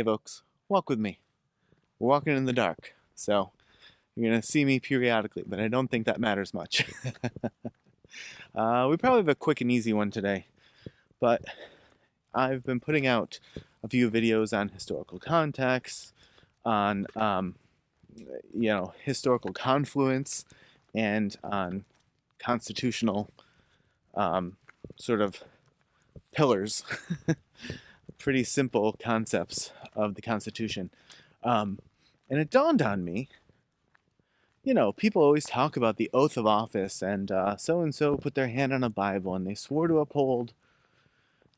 Hey folks, walk with me. We're walking in the dark, so you're gonna see me periodically, but I don't think that matters much. We probably have a quick and easy one today, but I've been putting out a few videos on historical context, on historical confluence, and on constitutional sort of pillars, pretty simple concepts of the Constitution. And it dawned on me, people always talk about the oath of office, and so and so put their hand on a Bible and they swore to uphold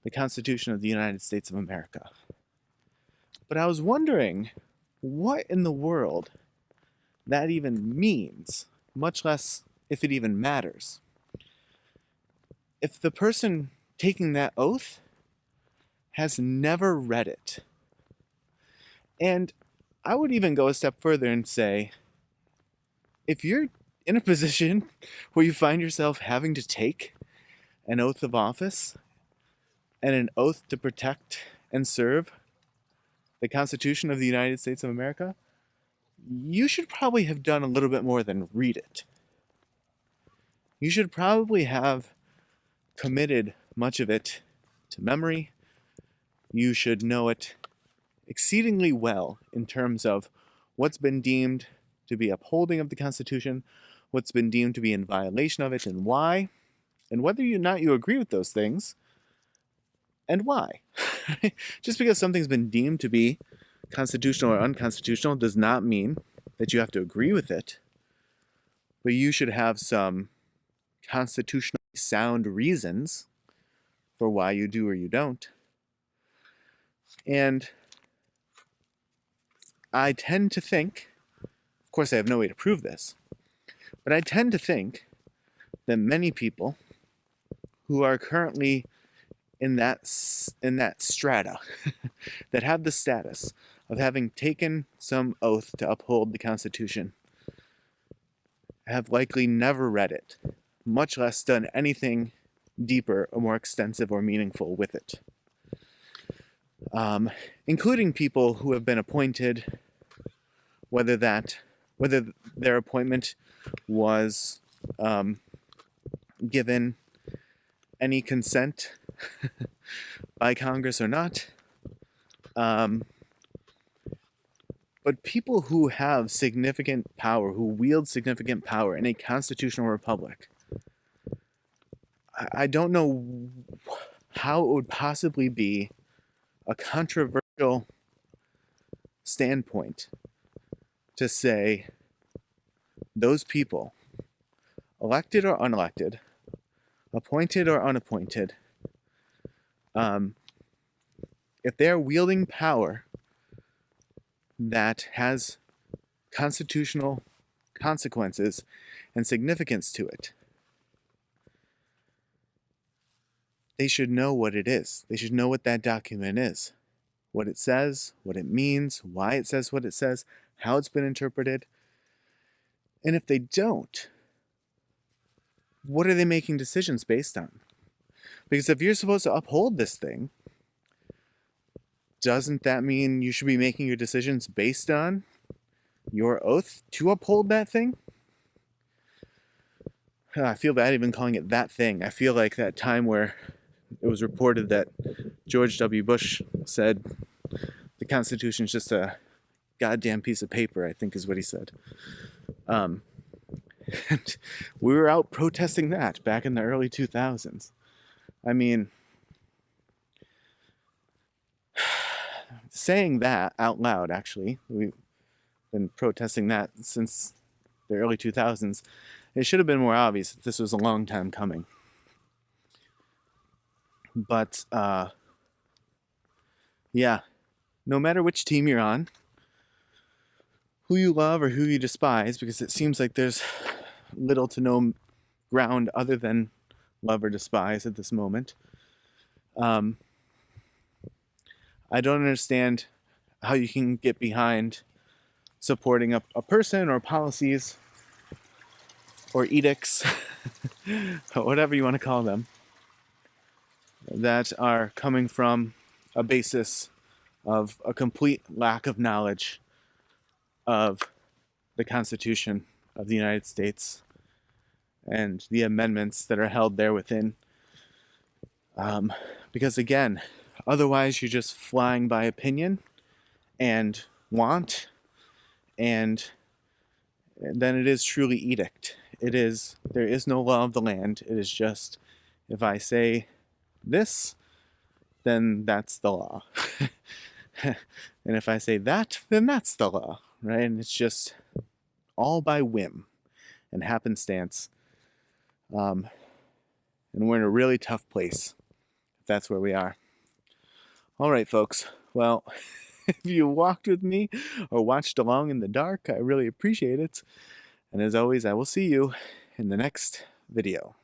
the Constitution of the United States of America. But I was wondering what in the world that even means, much less if it even matters. If the person taking that oath has never read it, and I would even go a step further and say, if you're in a position where you find yourself having to take an oath of office and an oath to protect and serve the Constitution of the United States of America, you should probably have done a little bit more than read it. You should probably have committed much of it to memory. You should know it exceedingly well in terms of what's been deemed to be upholding of the Constitution, what's been deemed to be in violation of it, and why, and whether or not you agree with those things, and why. Just because something's been deemed to be constitutional or unconstitutional does not mean that you have to agree with it, but you should have some constitutionally sound reasons for why you do or you don't. And I tend to think, of course I have no way to prove this, but I tend to think that many people who are currently in that strata that have the status of having taken some oath to uphold the Constitution have likely never read it, much less done anything deeper or more extensive or meaningful with it. Including people who have been appointed, whether their appointment was given any consent by Congress or not. But people who have significant power, who wield significant power in a constitutional republic, I don't know how it would possibly be a controversial standpoint to say those people, elected or unelected, appointed or unappointed, if they're wielding power that has constitutional consequences and significance to it, they should know what it is. They should know what that document is, what it says, what it means, why it says what it says, how it's been interpreted. And if they don't, what are they making decisions based on? Because if you're supposed to uphold this thing, doesn't that mean you should be making your decisions based on your oath to uphold that thing? I feel bad even calling it that thing. I feel like that time where it was reported that George W. Bush said the Constitution is just a goddamn piece of paper, I think is what he said. And we were out protesting that back in the early 2000s. I mean, saying that out loud, actually, we've been protesting that since the early 2000s. It should have been more obvious that this was a long time coming. But, yeah, no matter which team you're on, who you love or who you despise, because it seems like there's little to no ground other than love or despise at this moment. I don't understand how you can get behind supporting a person or policies or edicts, whatever you want to call them, that are coming from a basis of a complete lack of knowledge of the Constitution of the United States and the amendments that are held there within. Because again, otherwise you're just flying by opinion and want, and then it is truly edict. There is no law of the land. It is just, if I say this, then that's the law. And if I say that, then that's the law, right? And it's just all by whim and happenstance. And we're in a really tough place if that's where we are. All right, folks. Well, if you walked with me or watched along in the dark, I really appreciate it. And as always, I will see you in the next video.